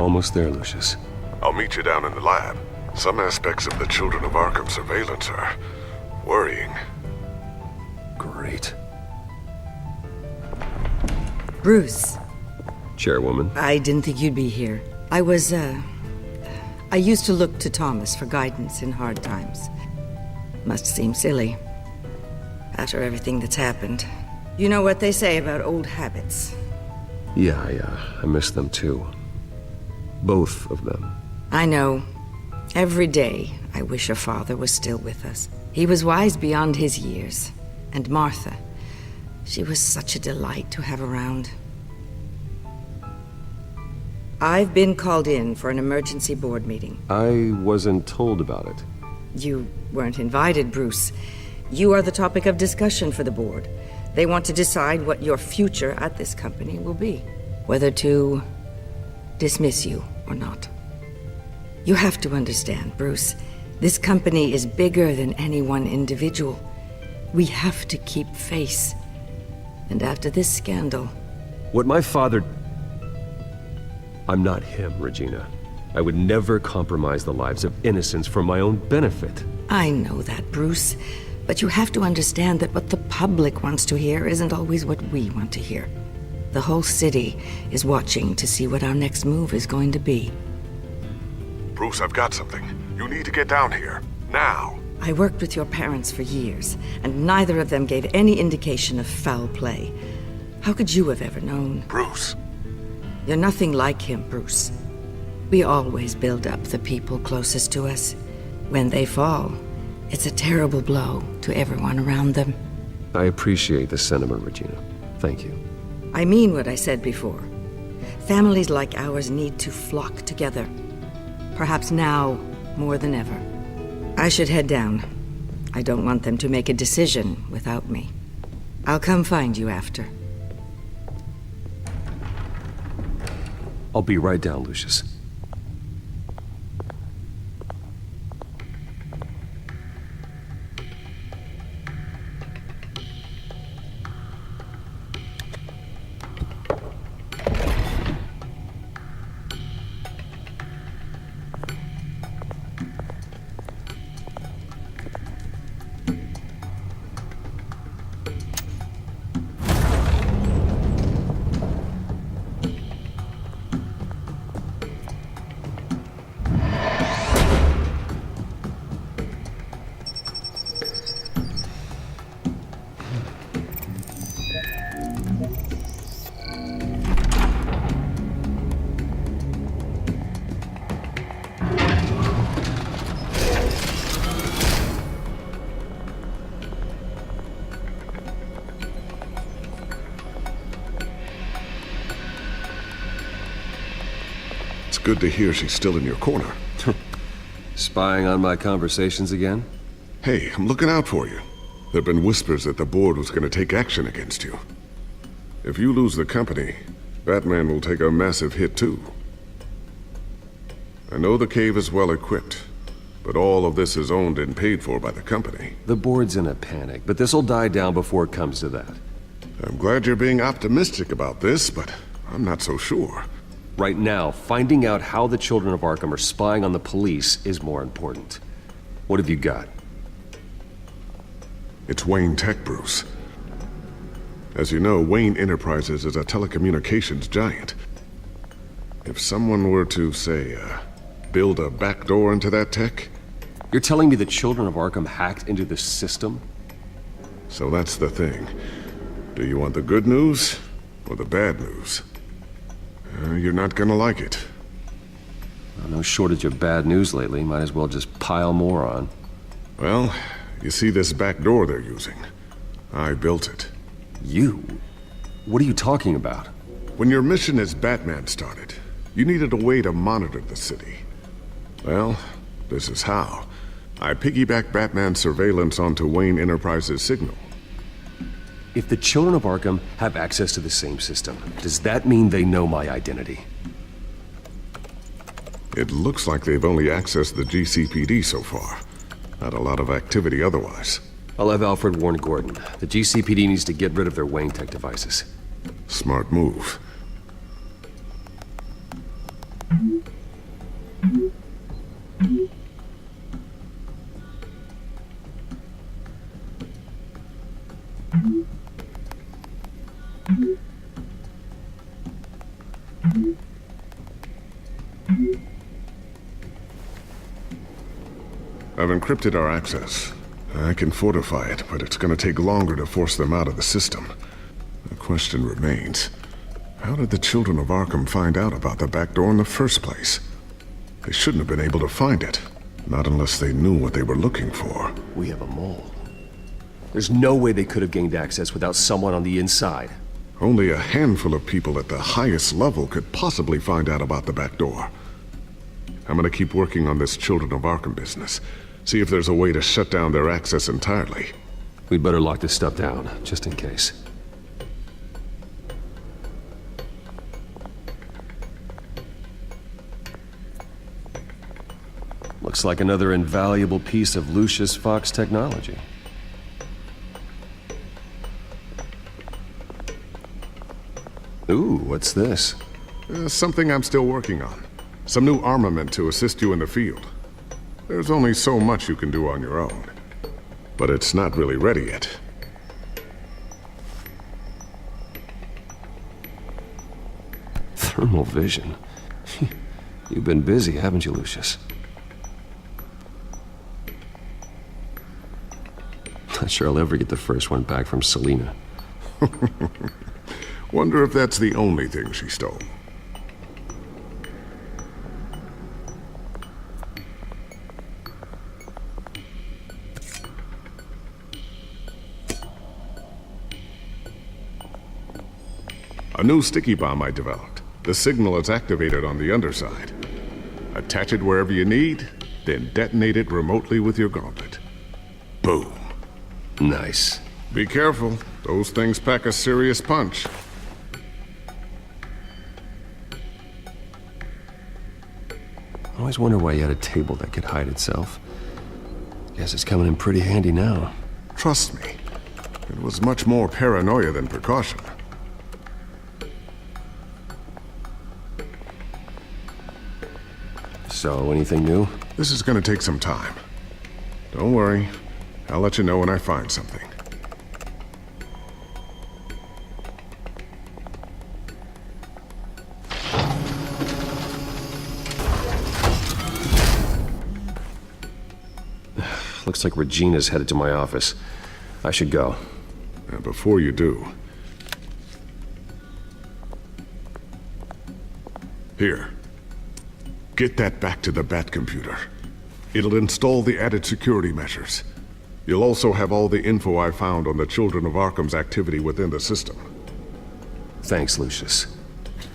Almost there, Lucius. I'll meet you down in the lab. Some aspects of the Children of Arkham surveillance are worrying. Great. Bruce. Chairwoman. I didn't think you'd be here. I used to look to Thomas for guidance in hard times. Must seem silly. After everything that's happened. You know what they say about old habits. Yeah, I miss them too. Both of them. I know. Every day, I wish your father was still with us. He was wise beyond his years. And Martha, she was such a delight to have around. I've been called in for an emergency board meeting. I wasn't told about it. You weren't invited, Bruce. You are the topic of discussion for the board. They want to decide what your future at this company will be. Whether to dismiss you or not. You have to understand, Bruce. This company is bigger than any one individual. We have to keep face. And after this scandal... What my father... I'm not him, Regina. I would never compromise the lives of innocents for my own benefit. I know that, Bruce. But you have to understand that what the public wants to hear isn't always what we want to hear. The whole city is watching to see what our next move is going to be. Bruce, I've got something. You need to get down here. Now. I worked with your parents for years, and neither of them gave any indication of foul play. How could you have ever known? Bruce. You're nothing like him, Bruce. We always build up the people closest to us. When they fall, it's a terrible blow to everyone around them. I appreciate the sentiment, Regina. Thank you. I mean what I said before. Families like ours need to flock together. Perhaps now more than ever. I should head down. I don't want them to make a decision without me. I'll come find you after. I'll be right down, Lucius. Good to hear she's still in your corner. Spying on my conversations again? Hey, I'm looking out for you. There've been whispers that the board was going to take action against you. If you lose the company, Batman will take a massive hit too. I know the cave is well equipped, but all of this is owned and paid for by the company. The board's in a panic, but this'll die down before it comes to that. I'm glad you're being optimistic about this, but I'm not so sure. Right now, finding out how the Children of Arkham are spying on the police is more important. What have you got? It's Wayne Tech, Bruce. As you know, Wayne Enterprises is a telecommunications giant. If someone were to, say, build a backdoor into that tech... You're telling me the Children of Arkham hacked into the system? So that's the thing. Do you want the good news or the bad news? You're not gonna like it. Well, no shortage of bad news lately. Might as well just pile more on. Well, you see this back door they're using? I built it. You? What are you talking about? When your mission as Batman started, you needed a way to monitor the city. Well, this is how. I piggybacked Batman's surveillance onto Wayne Enterprises' signal. If the Children of Arkham have access to the same system, does that mean they know my identity? It looks like they've only accessed the GCPD so far. Not a lot of activity otherwise. I'll have Alfred warn Gordon. The GCPD needs to get rid of their Wayne Tech devices. Smart move. I've encrypted our access. I can fortify it, but it's gonna take longer to force them out of the system. The question remains, how did the children of Arkham find out about the back door in the first place? They shouldn't have been able to find it. Not unless they knew what they were looking for. We have a mole. There's no way they could have gained access without someone on the inside. Only a handful of people at the highest level could possibly find out about the back door. I'm gonna keep working on this Children of Arkham business. See if there's a way to shut down their access entirely. We'd better lock this stuff down, just in case. Looks like another invaluable piece of Lucius Fox technology. Ooh, what's this? Something I'm still working on. Some new armament to assist you in the field. There's only so much you can do on your own. But it's not really ready yet. Thermal vision. You've been busy, haven't you, Lucius? Not sure I'll ever get the first one back from Selina. Wonder if that's the only thing she stole. A new sticky bomb I developed. The signal is activated on the underside. Attach it wherever you need, then detonate it remotely with your gauntlet. Boom. Nice. Be careful. Those things pack a serious punch. I always wonder why you had a table that could hide itself. Guess it's coming in pretty handy now. Trust me. It was much more paranoia than precaution. So, anything new? This is gonna take some time. Don't worry. I'll let you know when I find something. Looks like Regina's headed to my office. I should go. And before you do... Here. Get that back to the Bat computer. It'll install the added security measures. You'll also have all the info I found on the Children of Arkham's activity within the system. Thanks, Lucius.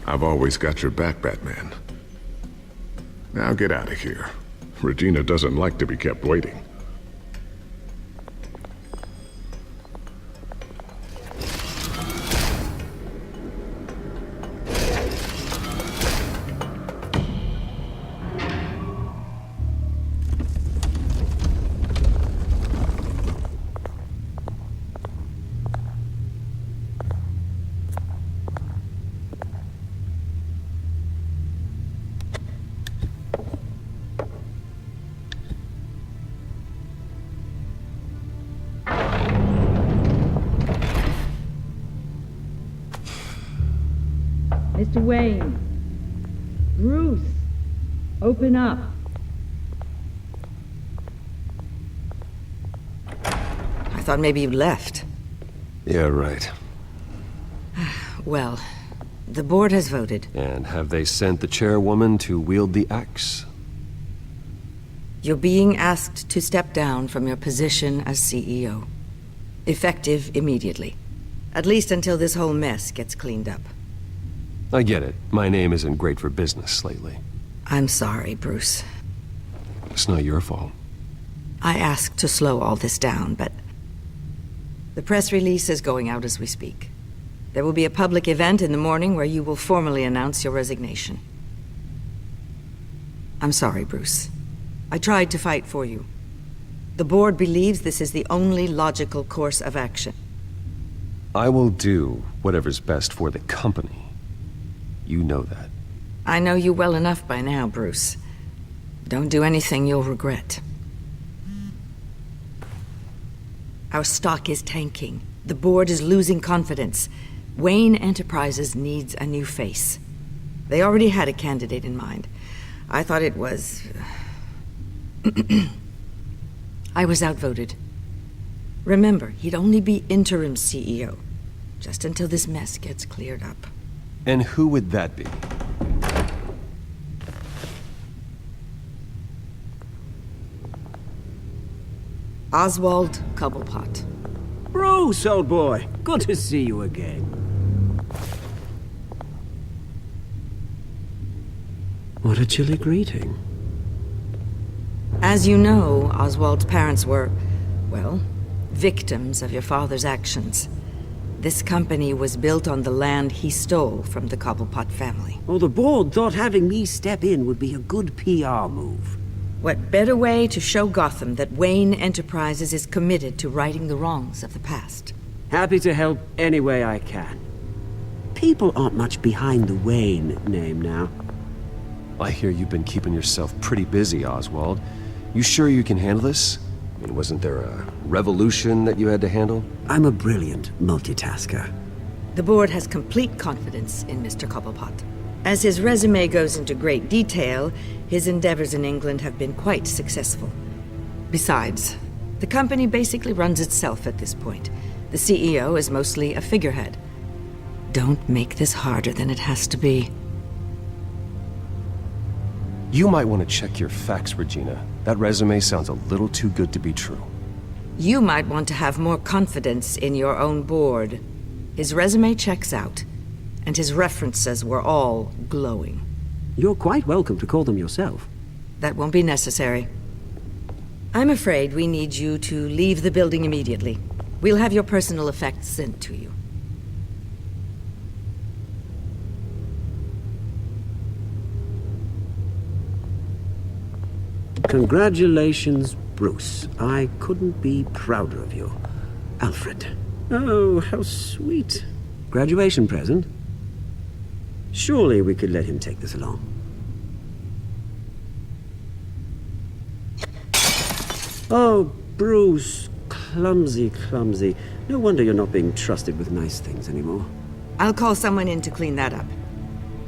I've always got your back, Batman. Now get out of here. Regina doesn't like to be kept waiting. Mr. Wayne. Bruce. Open up. I thought maybe you left. Yeah, right. Well, the board has voted. And have they sent the chairwoman to wield the axe? You're being asked to step down from your position as CEO. Effective immediately. At least until this whole mess gets cleaned up. I get it. My name isn't great for business lately. I'm sorry, Bruce. It's not your fault. I asked to slow all this down, but... The press release is going out as we speak. There will be a public event in the morning where you will formally announce your resignation. I'm sorry, Bruce. I tried to fight for you. The board believes this is the only logical course of action. I will do whatever's best for the company. You know that. I know you well enough by now, Bruce. Don't do anything you'll regret. Our stock is tanking. The board is losing confidence. Wayne Enterprises needs a new face. They already had a candidate in mind. I thought it was... I was outvoted. Remember, he'd only be interim CEO, just until this mess gets cleared up. And who would that be? Oswald Cobblepot. Bruce, old boy. Good to see you again. What a chilly greeting. As you know, Oswald's parents were, well, victims of your father's actions. This company was built on the land he stole from the Cobblepot family. Well, the board thought having me step in would be a good PR move. What better way to show Gotham that Wayne Enterprises is committed to righting the wrongs of the past? Happy to help any way I can. People aren't much behind the Wayne name now. I hear you've been keeping yourself pretty busy, Oswald. You sure you can handle this? I mean, wasn't there a revolution that you had to handle? I'm a brilliant multitasker. The board has complete confidence in Mr. Cobblepot. As his resume goes into great detail, his endeavors in England have been quite successful. Besides, the company basically runs itself at this point. The CEO is mostly a figurehead. Don't make this harder than it has to be. You might want to check your facts, Regina. That resume sounds a little too good to be true. You might want to have more confidence in your own board. His resume checks out, and his references were all glowing. You're quite welcome to call them yourself. That won't be necessary. I'm afraid we need you to leave the building immediately. We'll have your personal effects sent to you. Congratulations, Bruce. I couldn't be prouder of you. Alfred. Oh, how sweet. Graduation present? Surely we could let him take this along. Oh, Bruce. Clumsy, clumsy. No wonder you're not being trusted with nice things anymore. I'll call someone in to clean that up.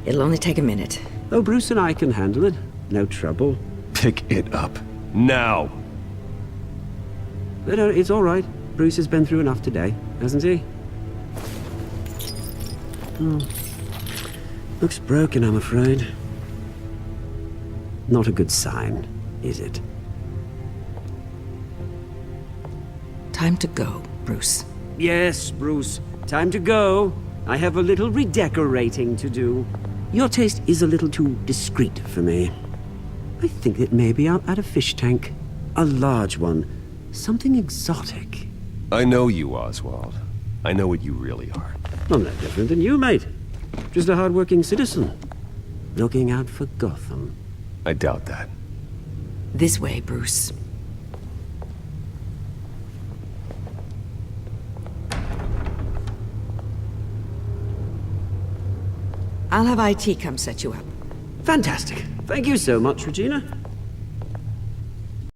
It'll only take a minute. Oh, Bruce and I can handle it. No trouble. Pick it up. Now! No, it's all right. Bruce has been through enough today, hasn't he? Looks broken, I'm afraid. Not a good sign, is it? Time to go, Bruce. Yes, Bruce. Time to go. I have a little redecorating to do. Your taste is a little too discreet for me. I think that maybe I'll add a fish tank. A large one. Something exotic. I know you, Oswald. I know what you really are. I'm no different than you, mate. Just a hard-working citizen. Looking out for Gotham. I doubt that. This way, Bruce. I'll have IT come set you up. Fantastic. Thank you so much, Regina.